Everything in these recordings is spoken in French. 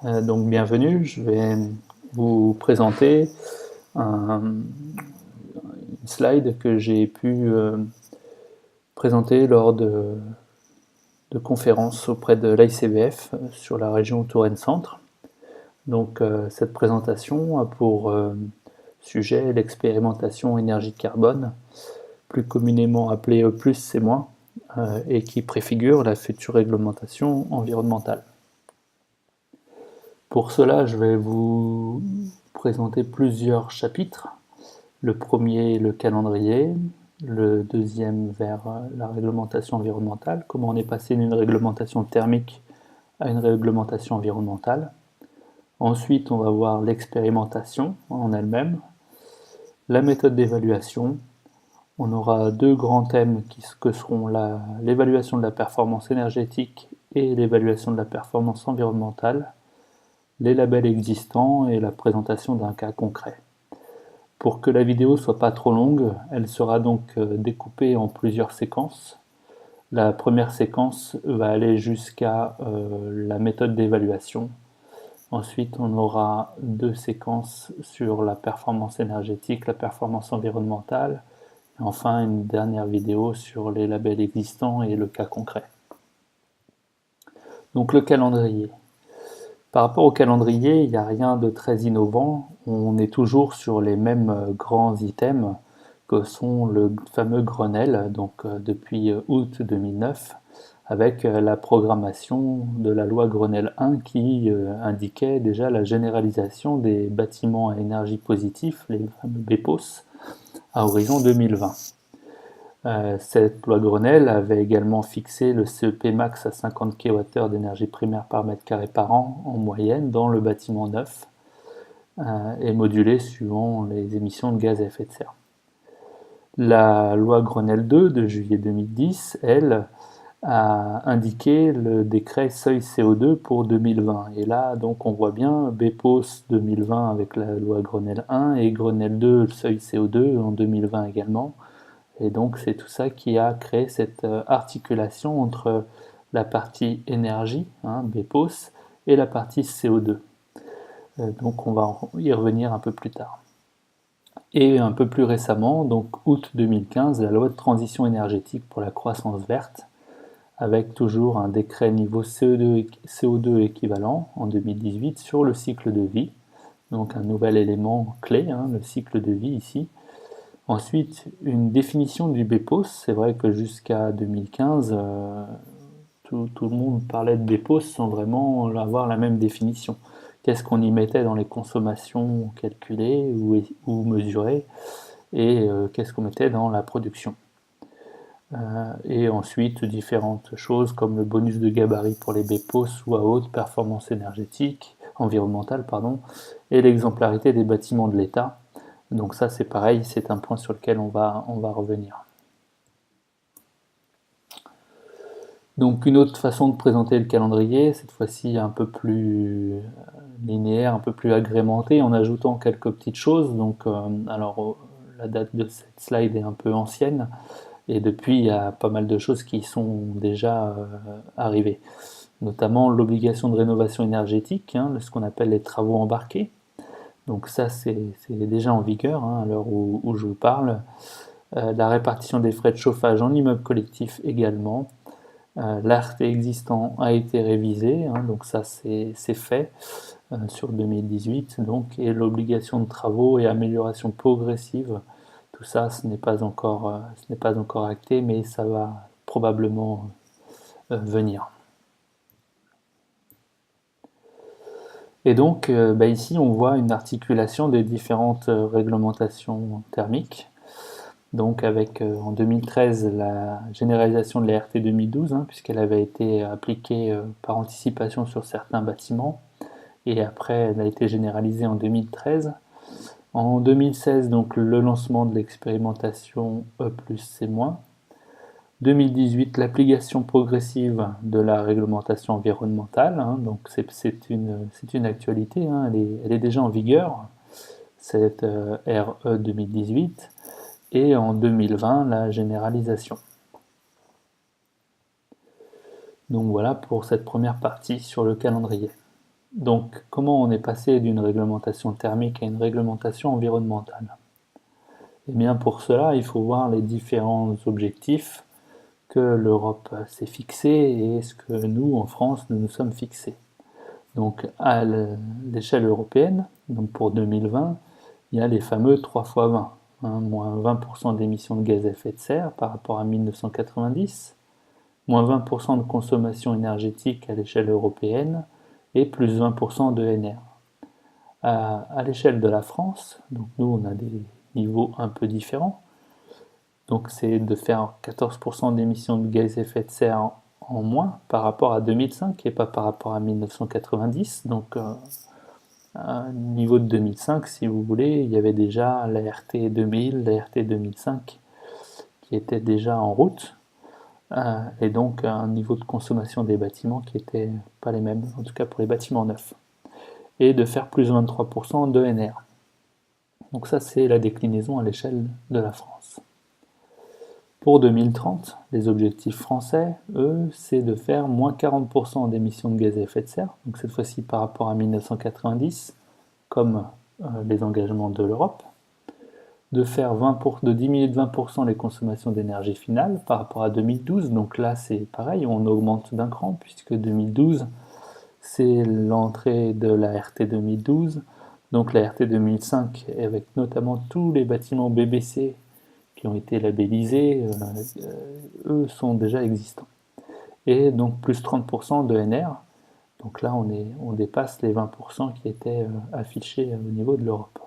Donc bienvenue, je vais vous présenter une slide que j'ai pu présenter lors de conférences auprès de l'ICBF sur la région Touraine Centre. Donc cette présentation a pour sujet l'expérimentation énergie carbone, plus communément appelée E+C-, et qui préfigure la future réglementation environnementale. Pour cela, je vais vous présenter plusieurs chapitres. Le premier, le calendrier. Le deuxième, vers la réglementation environnementale. Comment on est passé d'une réglementation thermique à une réglementation environnementale. Ensuite, on va voir l'expérimentation en elle-même. La méthode d'évaluation. On aura deux grands thèmes que seront l'évaluation de la performance énergétique et l'évaluation de la performance environnementale, les labels existants et la présentation d'un cas concret. Pour que la vidéo ne soit pas trop longue, elle sera donc découpée en plusieurs séquences. La première séquence va aller jusqu'à la méthode d'évaluation. Ensuite, on aura deux séquences sur la performance énergétique, la performance environnementale. Et enfin, une dernière vidéo sur les labels existants et le cas concret. Donc le calendrier. Par rapport au calendrier, il n'y a rien de très innovant. On est toujours sur les mêmes grands items que sont le fameux Grenelle, donc depuis août 2009, avec la programmation de la loi Grenelle 1 qui indiquait déjà la généralisation des bâtiments à énergie positive, les fameux BEPOS, à horizon 2020. Cette loi Grenelle avait également fixé le CEP max à 50 kWh d'énergie primaire par mètre carré par an en moyenne dans le bâtiment neuf et modulé suivant les émissions de gaz à effet de serre. La loi Grenelle 2 de juillet 2010, elle, a indiqué le décret seuil CO2 pour 2020. Et là, donc, on voit bien BEPOS 2020 avec la loi Grenelle 1 et Grenelle 2, le seuil CO2 en 2020 également. Et donc c'est tout ça qui a créé cette articulation entre la partie énergie, BEPOS, et la partie CO2. Donc on va y revenir un peu plus tard. Et un peu plus récemment, donc août 2015, la loi de transition énergétique pour la croissance verte, avec toujours un décret niveau CO2 équivalent en 2018 sur le cycle de vie. Donc un nouvel élément clé, le cycle de vie ici. Ensuite, une définition du BEPOS. C'est vrai que jusqu'à 2015, tout le monde parlait de BEPOS sans vraiment avoir la même définition. Qu'est-ce qu'on y mettait dans les consommations calculées ou mesurées et qu'est-ce qu'on mettait dans la production. Et ensuite, différentes choses comme le bonus de gabarit pour les BEPOS ou à haute performance environnementale, et l'exemplarité des bâtiments de l'État. Donc ça c'est pareil, c'est un point sur lequel on va revenir. Donc une autre façon de présenter le calendrier, cette fois-ci un peu plus linéaire, un peu plus agrémenté, en ajoutant quelques petites choses. Donc la date de cette slide est un peu ancienne, et depuis il y a pas mal de choses qui sont déjà arrivées. Notamment l'obligation de rénovation énergétique, ce qu'on appelle les travaux embarqués. Donc ça, c'est déjà en vigueur à l'heure où je vous parle. La répartition des frais de chauffage en immeuble collectif également. L'ART existant a été révisé, donc ça c'est fait sur 2018. Donc, et l'obligation de travaux et amélioration progressive, tout ça ce n'est pas encore acté, mais ça va probablement venir. Et donc ici on voit une articulation des différentes réglementations thermiques. Donc avec en 2013 la généralisation de la RT 2012, puisqu'elle avait été appliquée par anticipation sur certains bâtiments, et après elle a été généralisée en 2013. En 2016, donc le lancement de l'expérimentation E+C-. 2018, l'application progressive de la réglementation environnementale, donc c'est une actualité, elle est déjà en vigueur, cette RE 2018, et en 2020, la généralisation. Donc voilà pour cette première partie sur le calendrier. Donc, comment on est passé d'une réglementation thermique à une réglementation environnementale? Eh bien, pour cela, il faut voir les différents objectifs que l'Europe s'est fixés et ce que nous, en France, nous nous sommes fixés. Donc, à l'échelle européenne, donc pour 2020, il y a les fameux 3 fois 20, hein, moins 20% d'émissions de gaz à effet de serre par rapport à 1990, moins 20% de consommation énergétique à l'échelle européenne et plus 20% de NR. À l'échelle de la France, donc nous on a des niveaux un peu différents, donc c'est de faire 14% d'émissions de gaz à effet de serre en moins par rapport à 2005 et pas par rapport à 1990. Donc à niveau de 2005, si vous voulez, il y avait déjà la RT 2000, la RT 2005 qui étaient déjà en route. Et donc un niveau de consommation des bâtiments qui n'était pas les mêmes, en tout cas pour les bâtiments neufs. Et de faire plus 23% de NR. Donc ça, c'est la déclinaison à l'échelle de la France. Pour 2030, les objectifs français, eux, c'est de faire moins 40% d'émissions de gaz à effet de serre, donc cette fois-ci par rapport à 1990, comme les engagements de l'Europe, de faire de diminuer de 20% les consommations d'énergie finale par rapport à 2012, donc là c'est pareil, on augmente d'un cran, puisque 2012, c'est l'entrée de la RT 2012, donc la RT 2005, avec notamment tous les bâtiments BBC qui ont été labellisés, eux sont déjà existants. Et donc plus 30% de NR, donc là on dépasse les 20% qui étaient affichés au niveau de l'Europe.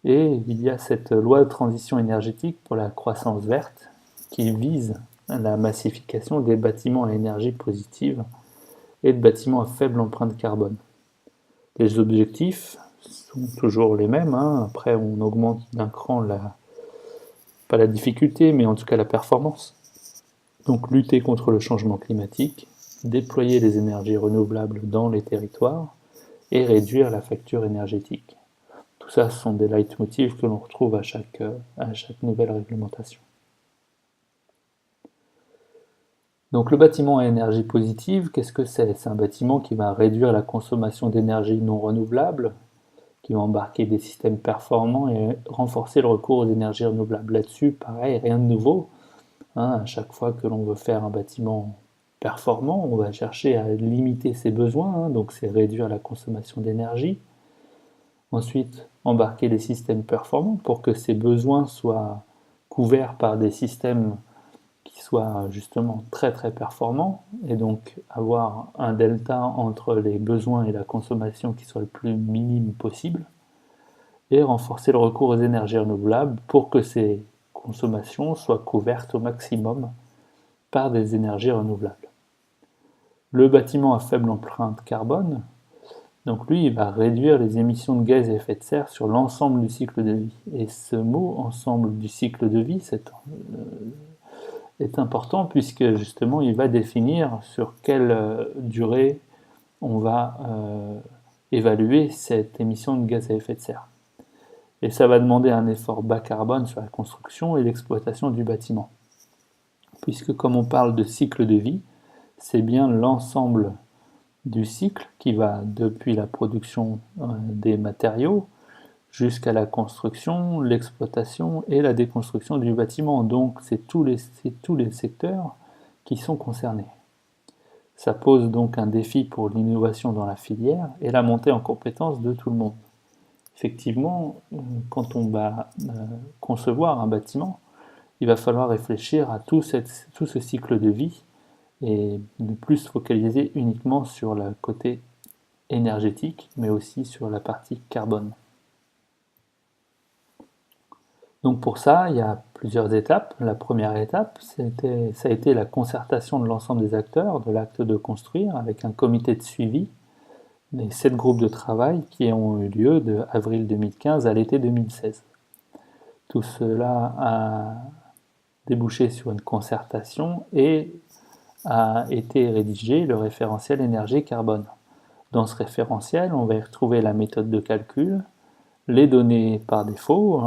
Et il y a cette loi de transition énergétique pour la croissance verte qui vise la massification des bâtiments à énergie positive et de bâtiments à faible empreinte carbone. Les objectifs sont toujours les mêmes, hein. Après on augmente d'un cran pas la difficulté, mais en tout cas la performance. Donc lutter contre le changement climatique, déployer les énergies renouvelables dans les territoires et réduire la facture énergétique. Tout ça, ce sont des leitmotifs que l'on retrouve à chaque nouvelle réglementation. Donc le bâtiment à énergie positive, qu'est-ce que c'est? C'est un bâtiment qui va réduire la consommation d'énergie non renouvelable, qui va embarquer des systèmes performants et renforcer le recours aux énergies renouvelables. Là-dessus, pareil, rien de nouveau. Hein, à chaque fois que l'on veut faire un bâtiment performant, on va chercher à limiter ses besoins, hein, donc c'est réduire la consommation d'énergie. Ensuite, embarquer des systèmes performants pour que ces besoins soient couverts par des systèmes qui soient justement très très performants et donc avoir un delta entre les besoins et la consommation qui soit le plus minime possible et renforcer le recours aux énergies renouvelables pour que ces consommations soient couvertes au maximum par des énergies renouvelables. Le bâtiment à faible empreinte carbone, donc lui, il va réduire les émissions de gaz à effet de serre sur l'ensemble du cycle de vie. Et ce mot, ensemble du cycle de vie, est important puisque justement, il va définir sur quelle durée on va évaluer cette émission de gaz à effet de serre. Et ça va demander un effort bas carbone sur la construction et l'exploitation du bâtiment. Puisque comme on parle de cycle de vie, c'est bien l'ensemble du cycle qui va depuis la production des matériaux jusqu'à la construction, l'exploitation et la déconstruction du bâtiment. Donc c'est tous les secteurs qui sont concernés. Ça pose donc un défi pour l'innovation dans la filière et la montée en compétence de tout le monde. Effectivement, quand on va concevoir un bâtiment, il va falloir réfléchir à tout ce cycle de vie et ne plus se focaliser uniquement sur le côté énergétique, mais aussi sur la partie carbone. Donc pour ça, il y a plusieurs étapes. La première étape, ça a été la concertation de l'ensemble des acteurs de l'acte de construire avec un comité de suivi, les 7 groupes de travail qui ont eu lieu de avril 2015 à l'été 2016. Tout cela a débouché sur une concertation et a été rédigé le référentiel énergie-carbone. Dans ce référentiel, on va y retrouver la méthode de calcul, les données par défaut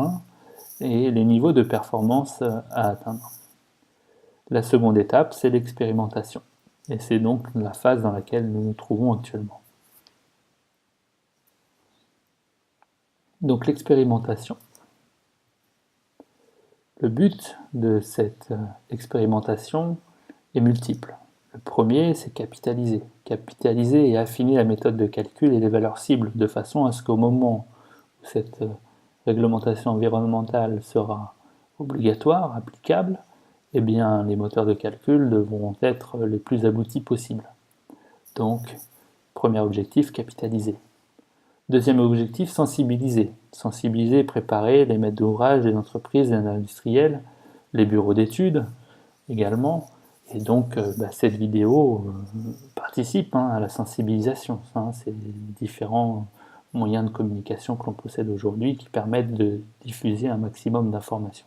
et les niveaux de performance à atteindre. La seconde étape, c'est l'expérimentation. Et c'est donc la phase dans laquelle nous nous trouvons actuellement. Donc l'expérimentation. Le but de cette expérimentation est multiple. Le premier, c'est capitaliser. Capitaliser et affiner la méthode de calcul et les valeurs cibles, de façon à ce qu'au moment où cette réglementation environnementale sera obligatoire, applicable, eh bien, les moteurs de calcul devront être les plus aboutis possibles. Donc, premier objectif, capitaliser. Deuxième objectif, sensibiliser. Sensibiliser et préparer les maîtres d'ouvrage, les entreprises, les industriels, les bureaux d'études également. Et donc, cette vidéo participe à la sensibilisation. C'est les différents moyens de communication que l'on possède aujourd'hui qui permettent de diffuser un maximum d'informations.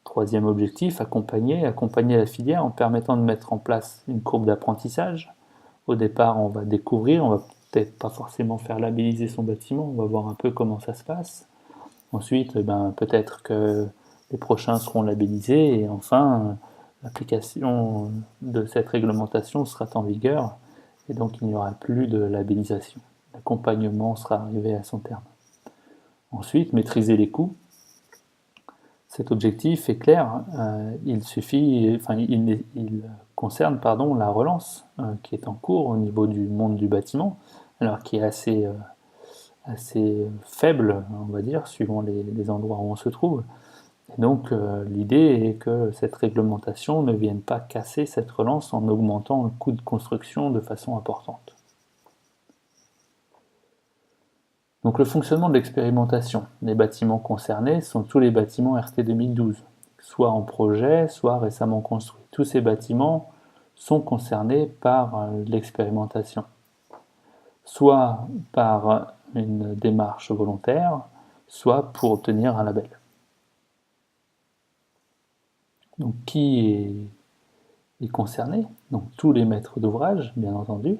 Troisième objectif, accompagner la filière en permettant de mettre en place une courbe d'apprentissage. Au départ, on va découvrir, on va peut-être pas forcément faire labelliser son bâtiment, on va voir un peu comment ça se passe. Ensuite, peut-être que les prochains seront labellisés et enfin, l'application de cette réglementation sera en vigueur et donc il n'y aura plus de labellisation. L'accompagnement sera arrivé à son terme. Ensuite, maîtriser les coûts. Cet objectif est clair, il concerne la relance qui est en cours au niveau du monde du bâtiment, alors qui est assez faible, on va dire, suivant les endroits où on se trouve. Et donc l'idée est que cette réglementation ne vienne pas casser cette relance en augmentant le coût de construction de façon importante. Donc le fonctionnement de l'expérimentation. Les bâtiments concernés sont tous les bâtiments RT 2012, soit en projet, soit récemment construits. Tous ces bâtiments sont concernés par l'expérimentation, soit par une démarche volontaire, soit pour obtenir un label. Donc qui est concerné? Donc tous les maîtres d'ouvrage, bien entendu,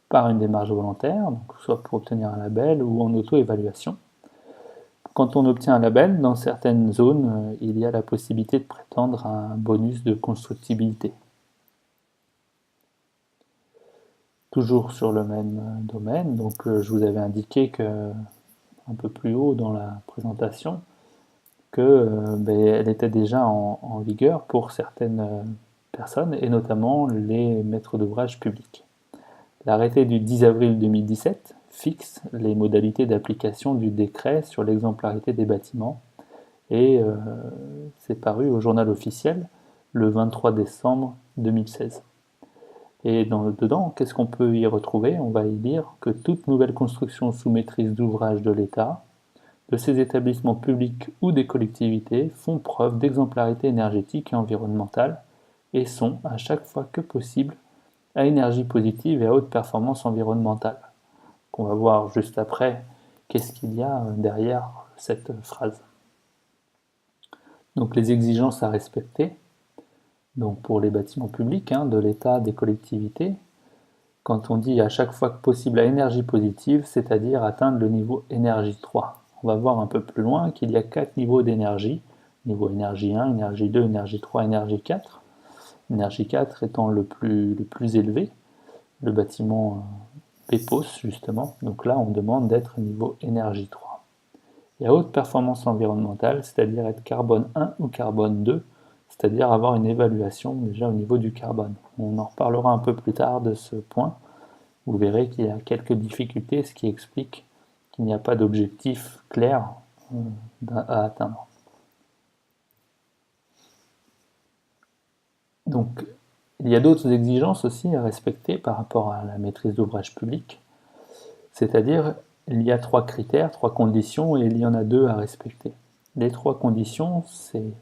par une démarche volontaire, donc soit pour obtenir un label ou en auto-évaluation. Quand on obtient un label, dans certaines zones, il y a la possibilité de prétendre à un bonus de constructibilité. Toujours sur le même domaine, donc je vous avais indiqué un peu plus haut dans la présentation qu'elle était déjà en vigueur pour certaines personnes, et notamment les maîtres d'ouvrage publics. L'arrêté du 10 avril 2017 fixe les modalités d'application du décret sur l'exemplarité des bâtiments et c'est paru au journal officiel le 23 décembre 2016. Et dedans, qu'est-ce qu'on peut y retrouver? On va y lire que toute nouvelle construction sous maîtrise d'ouvrage de l'État, de ces établissements publics ou des collectivités font preuve d'exemplarité énergétique et environnementale et sont, à chaque fois que possible, à énergie positive et à haute performance environnementale. On va voir juste après qu'est-ce qu'il y a derrière cette phrase. Donc les exigences à respecter, donc pour les bâtiments publics, de l'État, des collectivités, quand on dit à chaque fois que possible à énergie positive, c'est-à-dire atteindre le niveau énergie 3. On va voir un peu plus loin qu'il y a 4 niveaux d'énergie, niveau énergie 1, énergie 2, énergie 3, énergie 4. Énergie 4 étant le plus élevé, le bâtiment BEPOS justement, donc là on demande d'être niveau énergie 3. Et à haute performance environnementale, c'est-à-dire être carbone 1 ou carbone 2, c'est-à-dire avoir une évaluation déjà au niveau du carbone. On en reparlera un peu plus tard de ce point. Vous verrez qu'il y a quelques difficultés, ce qui explique qu'il n'y a pas d'objectif clair à atteindre. Donc, il y a d'autres exigences aussi à respecter par rapport à la maîtrise d'ouvrage public, c'est-à-dire il y a 3 critères, 3 conditions et il y en a 2 à respecter. Les 3 conditions, c'est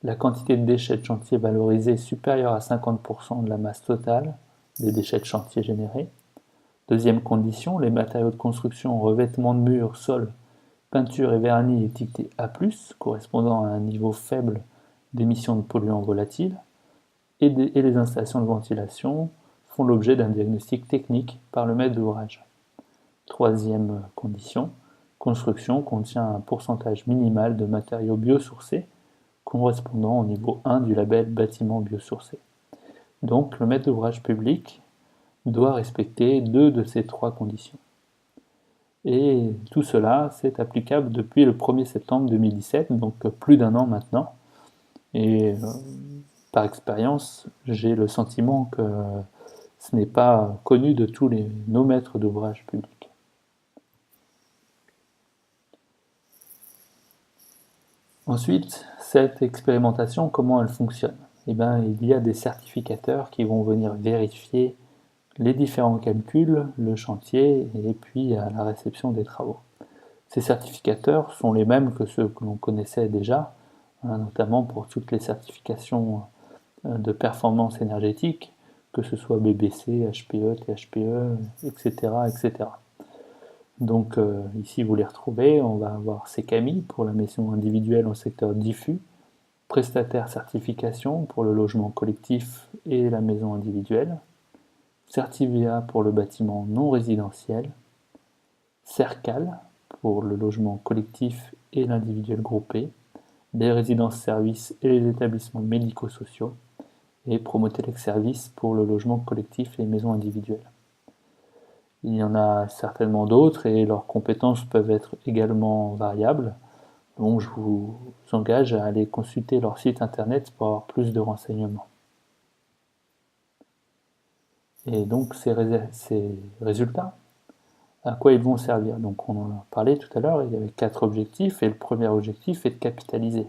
la quantité de déchets de chantier valorisés supérieure à 50% de la masse totale des déchets de chantier générés. Deuxième condition, les matériaux de construction, revêtement de murs, sol, peinture et vernis étiquetés A+, correspondant à un niveau faible d'émissions de polluants volatiles, et les installations de ventilation font l'objet d'un diagnostic technique par le maître d'ouvrage. Troisième condition, construction contient un pourcentage minimal de matériaux biosourcés correspondant au niveau 1 du label bâtiment biosourcé. Donc le maître d'ouvrage public doit respecter 2 de ces 3 conditions. Et tout cela, c'est applicable depuis le 1er septembre 2017, donc plus d'un an maintenant. Et par expérience, j'ai le sentiment que ce n'est pas connu de tous nos maîtres d'ouvrage publics. Ensuite, cette expérimentation, comment elle fonctionne? Eh bien, il y a des certificateurs qui vont venir vérifier les différents calculs, le chantier et puis à la réception des travaux. Ces certificateurs sont les mêmes que ceux que l'on connaissait déjà, hein, notamment pour toutes les certifications de performance énergétique, que ce soit BBC, HPE, THPE, etc. etc. Donc ici vous les retrouvez, on va avoir CECAMI pour la maison individuelle au secteur diffus, prestataire certification pour le logement collectif et la maison individuelle, Certivia pour le bâtiment non résidentiel, CERCAL pour le logement collectif et l'individuel groupé, les résidences-services et les établissements médico-sociaux, et Promotelec Service pour le logement collectif et les maisons individuelles. Il y en a certainement d'autres et leurs compétences peuvent être également variables. Donc je vous engage à aller consulter leur site internet pour avoir plus de renseignements. Et donc ces résultats, à quoi ils vont servir? Donc on en a parlé tout à l'heure, il y avait 4 objectifs et le premier objectif est de capitaliser.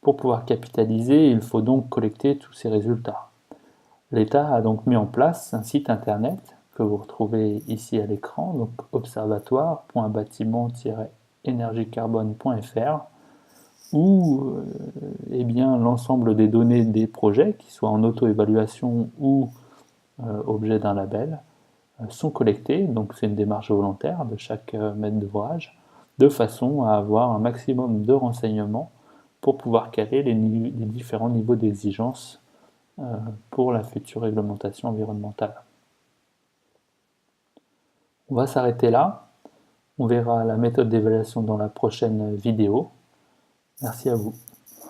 Pour pouvoir capitaliser, il faut donc collecter tous ces résultats. L'État a donc mis en place un site internet que vous retrouvez ici à l'écran, donc observatoire.bâtiment-énergiecarbone.fr, où eh bien, l'ensemble des données des projets, qui soient en auto-évaluation ou objet d'un label, sont collectées, donc c'est une démarche volontaire de chaque maître d'ouvrage, de façon à avoir un maximum de renseignements pour pouvoir caler les différents niveaux d'exigence pour la future réglementation environnementale. On va s'arrêter là. On verra la méthode d'évaluation dans la prochaine vidéo. Merci à vous.